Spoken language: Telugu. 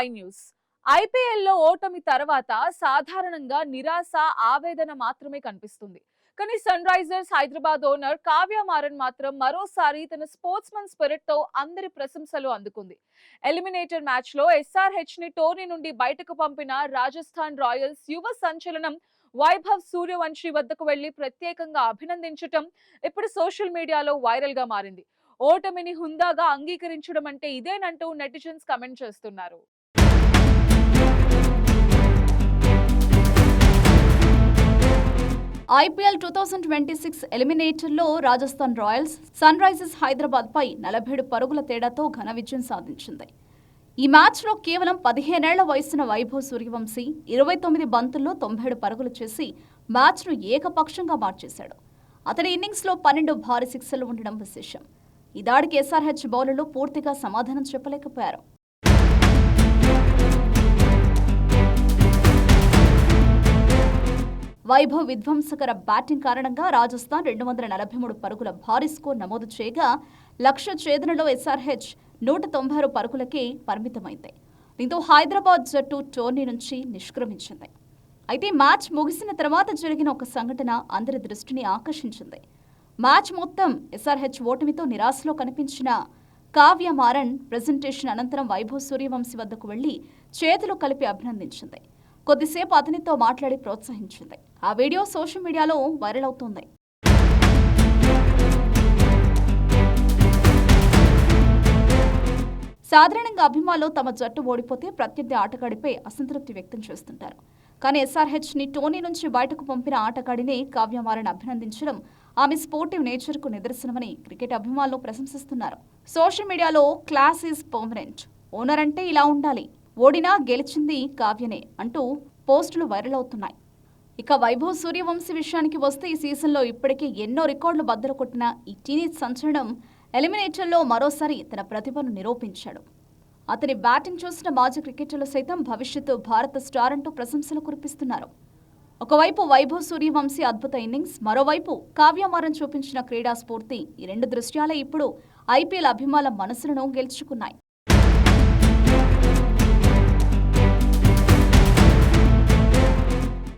I news. ఐపీఎల్లో ఓటమి తర్వాత సాధారణంగా నిరాశ, ఆవేదన మాత్రమే కనిపిస్తుంది. కానీ Sunrisers Hyderabad owner Kavya Maran మాత్రం మరోసారి తన స్పోర్ట్స్మన్ స్పిరిట్ తో అందరి ప్రశంసలు అందుకుంది. ఎలిమినేటర్ మ్యాచ్ లో ఎస్ఆర్హెచ్ ని టోర్నీ నుండి బయటకు పంపిన రాజస్థాన్ రాయల్స్ యువ సంచలనం వైభవ్ సూర్యవంశీ వద్దకు వెళ్లి ప్రత్యేకంగా అభినందించటం ఇప్పుడు సోషల్ మీడియాలో వైరల్ గా మారింది. ఓటమిని హుందాగా అంగీకరించడం అంటే ఇదేనంటూ నెటిజన్స్ కమెంట్ చేస్తున్నారు. ఐపీఎల్ 2026 ఎలిమినేటర్లో Rajasthan Royals Sunrisers Hyderabad పై 47 పరుగుల తేడాతో ఘన విజయం సాధించింది. ఈ మ్యాచ్లో కేవలం 15 ఏళ్ల వయసున్న వైభవ్ సూర్యవంశీ 29 బంతుల్లో 97 పరుగులు చేసి మ్యాచ్ను ఏకపక్షంగా మార్చేశాడు. అతని ఇన్నింగ్స్లో 12 భారీ సిక్సర్లు ఉండడం విశేషం. ఈ దాడికి ఎస్ఆర్హెచ్ బౌలర్లు పూర్తిగా సమాధానం చెప్పలేకపోయారు. వైభవ్ విధ్వంసకర బ్యాటింగ్ కారణంగా రాజస్థాన్ 243 పరుగుల భారీ స్కోర్ నమోదు చేయగా లక్ష్య ఛేదనలో ఎస్ఆర్హెచ్ 196 పరుగులకే పరిమితమైంది. దీంతో హైదరాబాద్ జట్టు టోర్నీ నుంచి నిష్క్రమించింది. అయితే మ్యాచ్ ముగిసిన తర్వాత జరిగిన ఒక సంఘటన అందరి దృష్టిని ఆకర్షించింది. మ్యాచ్ మొత్తం ఎస్ఆర్హెచ్ ఓటమితో నిరాశలో కనిపించిన కావ్య మారన్ ప్రెజెంటేషన్ అనంతరం వైభవ్ సూర్యవంశీ వద్దకు వెళ్లి చేతులు కలిపి అభినందించింది. కొద్దిసేపు అతనితో మాట్లాడి ప్రోత్సహించింది. ఆ వీడియో సోషల్ మీడియాలో వైరల్ అవుతోంది. సాధారణంగా అభిమానులు తమ జట్టు ఓడిపోతే ప్రత్యర్థి ఆటగాడిపై అసంతృప్తి వ్యక్తం చేస్తుంటారు. కానీ ఎస్ఆర్హెచ్ ని టోర్నీ నుంచి బయటకు పంపిన ఆటగాడిని కావ్య మారన్ అభినందించడం ఆమె స్పోర్టివ్ నేచర్కు నిదర్శనమని క్రికెట్ అభిమానులు ప్రశంసిస్తున్నారు. సోషల్ మీడియాలో క్లాస్ ఈజ్ పర్మనెంట్, ఓనర్ అంటే ఇలా ఉండాలి, ఓడినా గెలిచింది కావ్యనే అంటూ పోస్టులు వైరల్ అవుతున్నాయి. ఇక వైభవ్ సూర్యవంశీ విషయానికి వస్తే ఈ సీజన్లో ఇప్పటికే ఎన్నో రికార్డులు బద్దలు కొట్టిన ఈ టీనేజ్ సంచలనం ఎలిమినేటర్లో మరోసారి తన ప్రతిభను నిరూపించాడు. అతని బ్యాటింగ్ చూసిన మాజీ క్రికెటర్లు సైతం భవిష్యత్తు భారత స్టార్ అంటూ ప్రశంసలు కురిపిస్తున్నారు. ఒకవైపు వైభవ్ సూర్యవంశీ అద్భుత ఇన్నింగ్స్, మరోవైపు కావ్య మారన్ చూపించిన క్రీడా స్ఫూర్తి, ఈ రెండు దృశ్యాలే ఇప్పుడు ఐపీఎల్ అభిమానుల మనసులను గెలుచుకున్నాయి.